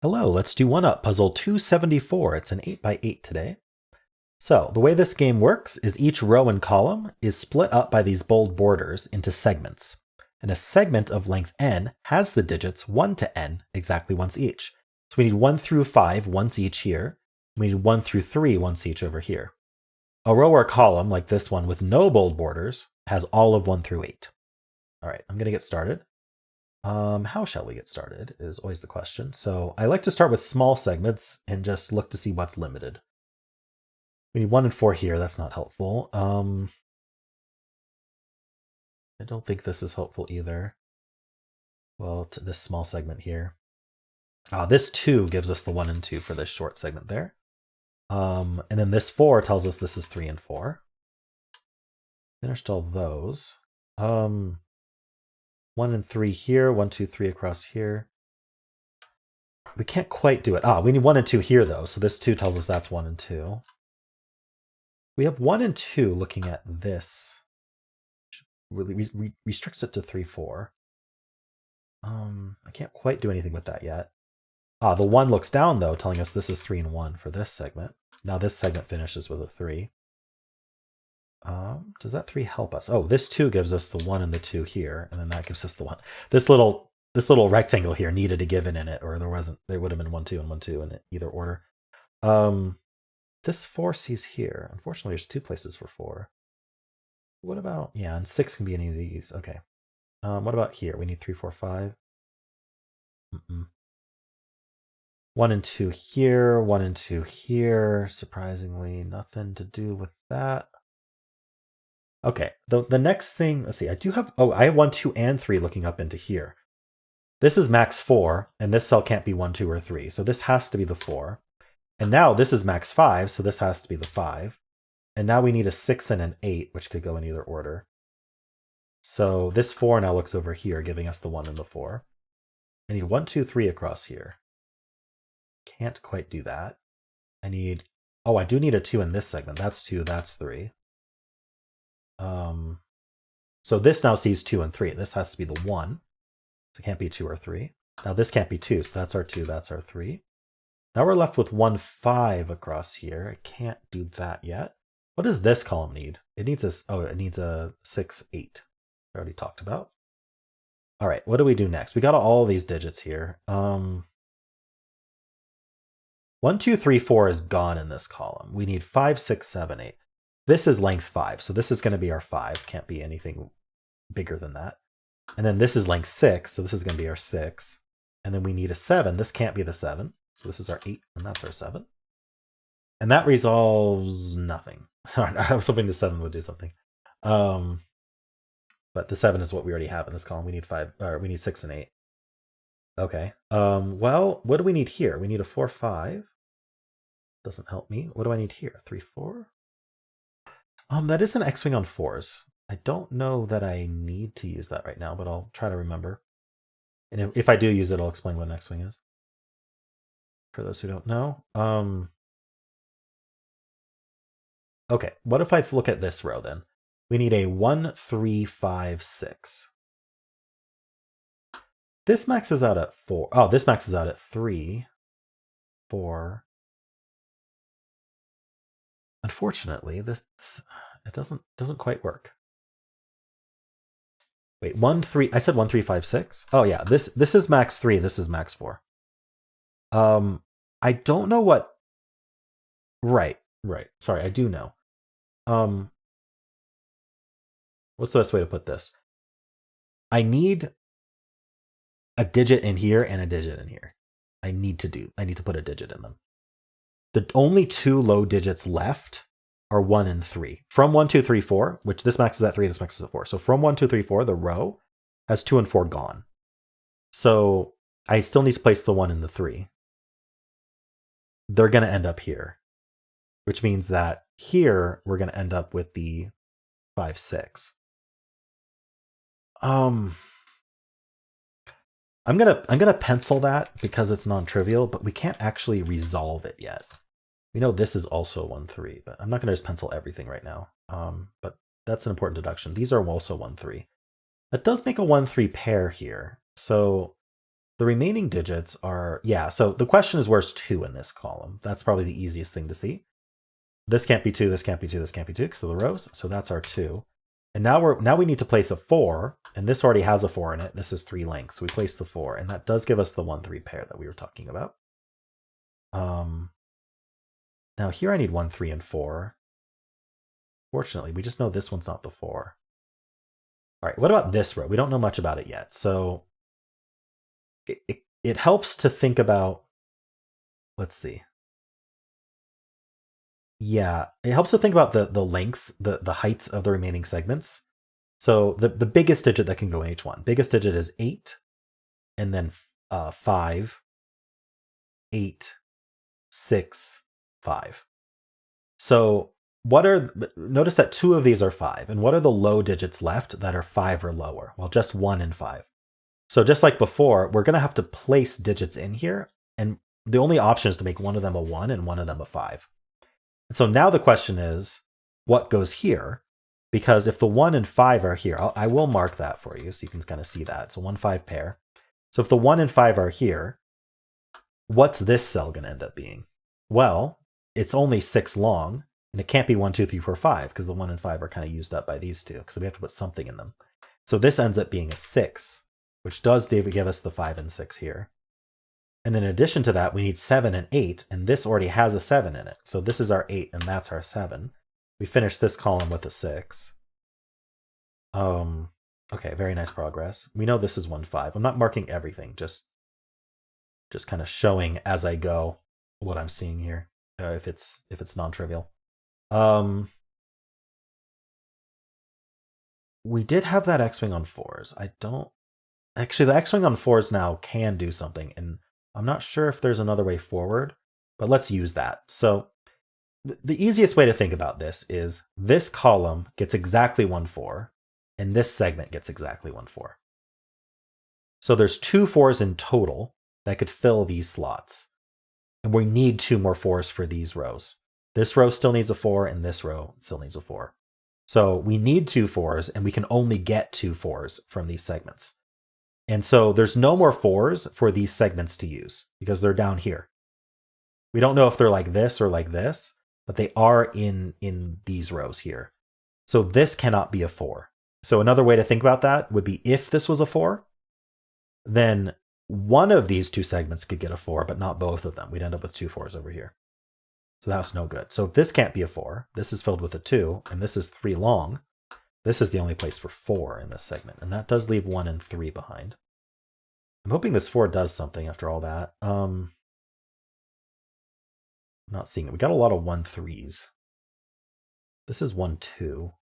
Hello, let's do one up. Puzzle 274. It's an 8x8 today. So the way this game works is each row and column is split up by these bold borders into segments. And a segment of length n has the digits 1 to n exactly once each. So we need 1 through 5 once each here. We need 1 through 3 once each over here. A row or column like this one with no bold borders has all of 1 through 8. All right, I'm going to get started. How shall we get started is always the question. So I like to start with small segments and just look to see what's limited. We need 1 and 4 here. That's not helpful. I don't think this is helpful either. Well, to this small segment here. This 2 gives us the 1 and 2 for this short segment there. And then this 4 tells us this is 3 and 4. Finished all those. 1 and 3 here, 1, 2, 3 across here. We can't quite do it. We need 1 and 2 here though, so this 2 tells us that's 1 and 2. We have 1 and 2 looking at this. Really restricts it to 3, 4. I can't quite do anything with that yet. The 1 looks down though, telling us this is 3 and 1 for this segment. Now this segment finishes with a 3. Does that 3 help us? Oh, this 2 gives us the 1 and the 2 here, and then that gives us the 1. This little rectangle here needed a given in it, or there would have been 1, 2, and 1, 2 in either order. This 4 sees here. Unfortunately, there's 2 places for 4. What about, and 6 can be any of these. Okay. What about here? We need 3, 4, 5. 1 and 2 here, 1 and 2 here. Surprisingly, nothing to do with that. Okay, the next thing, let's see, I have 1, 2, and 3 looking up into here. This is max 4, and this cell can't be 1, 2, or 3, so this has to be the 4. And now this is max 5, so this has to be the 5. And now we need a 6 and an 8, which could go in either order. So this 4 now looks over here, giving us the 1 and the 4. I need 1, 2, 3 across here. Can't quite do that. I do need a 2 in this segment. That's 2, that's 3. So this now sees 2 and 3. This has to be the 1. So it can't be 2 or 3. Now this can't be 2, so that's our 2, that's our 3. Now we're left with 1, 5 across here. I can't do that yet. What does this column need? It needs a 6, 8. I already talked about. All right, what do we do next? We got all these digits here. 1, 2, 3, 4 is gone in this column. We need 5, 6, 7, 8. This is length 5, so this is going to be our 5. Can't be anything bigger than that. And then this is length 6, so this is going to be our 6. And then we need a 7. This can't be the 7, so this is our 8, and that's our 7. And that resolves nothing. I was hoping the 7 would do something. But the 7 is what we already have in this column. We need 6 and 8. Okay. Well, what do we need here? We need a 4, 5. Doesn't help me. What do I need here? 3, 4. That is an X-Wing on 4s. I don't know that I need to use that right now, but I'll try to remember. And if I do use it, I'll explain what an X-Wing is. For those who don't know. Okay, what if I look at this row then? We need a 1, 3, 5, 6. This maxes out at 4. Oh, this maxes out at 3, 4. Unfortunately, it doesn't quite work. Wait, 1, 3. I said 1, 3, 5, 6. Oh yeah, this is max 3. This is max 4. I don't know what. Right. Sorry, I do know. What's the best way to put this? I need a digit in here and a digit in here. I need to put a digit in them. The only 2 low digits left are 1 and 3. From 1, 2, 3, 4, which this maxes at 3, this maxes at 4. So from 1, 2, 3, 4, the row has 2 and 4 gone. So I still need to place the 1 and the 3. They're going to end up here, which means that here we're going to end up with the 5, 6. I'm gonna pencil that because it's non-trivial, but we can't actually resolve it yet. We know this is also 1, 3, but I'm not gonna just pencil everything right now. But that's an important deduction. These are also 1, 3. That does make a 1, 3 pair here. So The remaining digits are, yeah, so the question is where's 2 in this column? That's probably the easiest thing to see. This can't be 2, this can't be 2, this can't be 2, so the rows. So that's our 2. And now we need to place a 4, and this already has a 4 in it. This is 3 lengths. We place the 4, and that does give us the 1-3 pair that we were talking about. Now here I need 1, 3, and 4. Fortunately, we just know this one's not the 4. All right, what about this row? We don't know much about it yet. So it helps to think about, let's see. Yeah, it helps to think about the lengths, the heights of the remaining segments. So the biggest digit that can go in each one. Biggest digit is 8, and then 5, 8, 6, 5. So notice that 2 of these are 5, and what are the low digits left that are 5 or lower? Well, just 1 and 5. So just like before, we're going to have to place digits in here, and the only option is to make one of them a 1 and one of them a 5. And so now the question is, what goes here? Because if the 1 and 5 are here, I will mark that for you so you can kind of see that. It's a 1-5 pair. So if the 1 and 5 are here, what's this cell going to end up being? Well, it's only 6 long, and it can't be 1, 2, 3, 4, 5, because the 1 and 5 are kind of used up by these two, because we have to put something in them. So this ends up being a 6, which does give us the 5 and 6 here. And then in addition to that, we need 7 and 8, and this already has a 7 in it. So this is our 8, and that's our 7. We finish this column with a 6. Okay, very nice progress. We know this is 1-5. I'm not marking everything, just kind of showing as I go what I'm seeing here, if it's non-trivial. We did have that X-Wing on 4s. Actually, the X-Wing on 4s now can do something, and I'm not sure if there's another way forward, but let's use that. So the easiest way to think about this is this column gets exactly 1-4, and this segment gets exactly 1-4. So there's 2 4s in total that could fill these slots, and we need 2 more 4s for these rows. This row still needs a 4, and this row still needs a 4. So we need 2 4s, and we can only get 2 4s from these segments. And so there's no more 4s for these segments to use because they're down here. We don't know if they're like this or like this, but they are in these rows here. So this cannot be a 4. So another way to think about that would be if this was a 4, then one of these 2 segments could get a 4, but not both of them. We'd end up with 2 4s over here. So that's no good. So if this can't be a 4, this is filled with a 2, and this is 3 long, this is the only place for 4 in this segment, and that does leave 1 and 3 behind. I'm hoping this 4 does something after all that. I'm not seeing it. We got a lot of 1-3s. This is 1-2.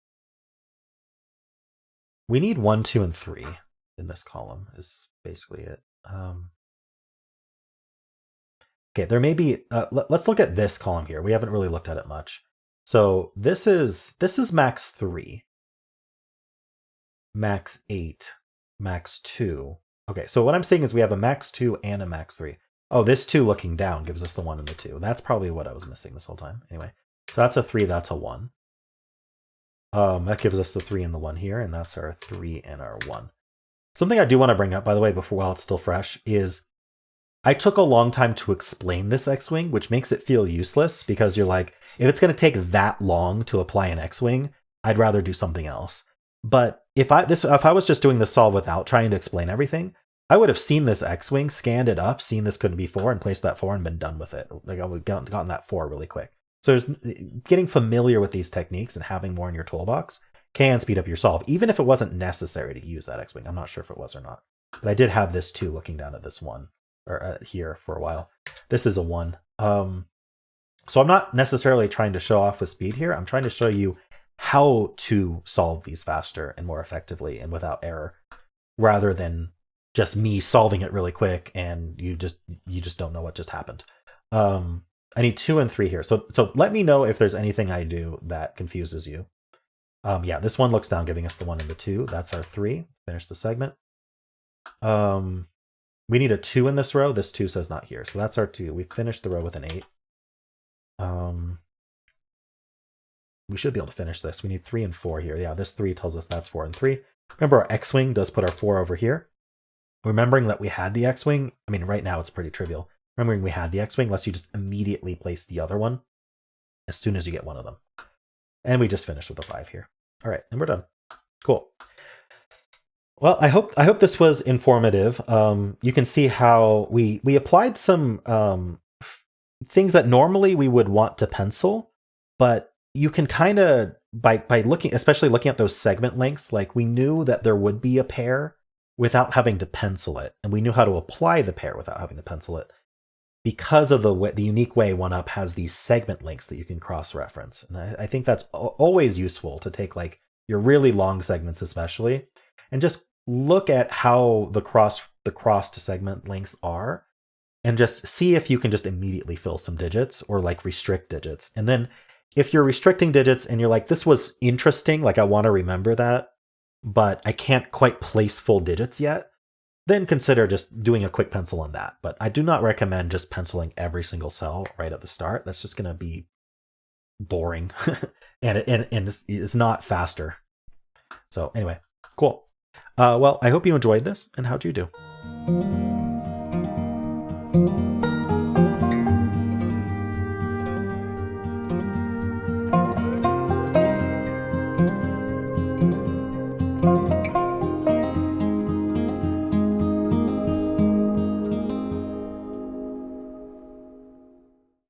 We need 1, 2, and 3 in this column is basically it. Okay, there may be... let's look at this column here. We haven't really looked at it much. So this is max 3. Max 8. Max 2. Okay, so what I'm saying is we have a max 2 and a max 3. Oh, this 2 looking down gives us the 1 and the 2. That's probably what I was missing this whole time. Anyway, so that's a 3, that's a 1. That gives us the 3 and the 1 here, and that's our 3 and our 1. Something I do want to bring up, by the way, while it's still fresh, is I took a long time to explain this X-Wing, which makes it feel useless, because you're like, if it's going to take that long to apply an X-Wing, I'd rather do something else. But if I was just doing the solve without trying to explain everything, I would have seen this X-Wing, scanned it up, seen this couldn't be 4, and placed that 4 and been done with it. Like I would have gotten that 4 really quick. So getting familiar with these techniques and having more in your toolbox can speed up your solve, even if it wasn't necessary to use that X-Wing. I'm not sure if it was or not. But I did have this 2 looking down at this 1, or here for a while. This is a 1. So I'm not necessarily trying to show off with speed here. I'm trying to show you how to solve these faster and more effectively and without error, rather than just me solving it really quick and you just don't know what just happened. I need 2 and 3 here. So let me know if there's anything I do that confuses you. Yeah, this 1 looks down, giving us the 1 and the 2. That's our 3. Finish the segment. We need a 2 in this row. This 2 says not here. So that's our 2. We finished the row with an 8. We should be able to finish this. We need 3 and 4 here. Yeah, this 3 tells us that's 4 and 3. Remember, our X-Wing does put our 4 over here. remembering that we had the X-Wing, I mean, right now it's pretty trivial. Remembering we had the X-Wing lets you just immediately place the other one as soon as you get one of them. And we just finished with the 5 here. All right, and we're done. Cool. Well, I hope this was informative. You can see how we applied some things that normally we would want to pencil, but you can kind of by looking, especially looking at those segment lengths, like we knew that there would be a pair without having to pencil it, and we knew how to apply the pair without having to pencil it because of the unique way 1UP has these segment links that you can cross-reference. And I think that's always useful to take like your really long segments especially, and just look at how the crossed segment links are, and just see if you can just immediately fill some digits or like restrict digits. And then if you're restricting digits and you're like, this was interesting, like I want to remember that, but I can't quite place full digits yet, then consider just doing a quick pencil on that. But I do not recommend just penciling every single cell right at the start. That's just going to be boring and it's not faster. So anyway, cool. Well, I hope you enjoyed this, and how'd you do?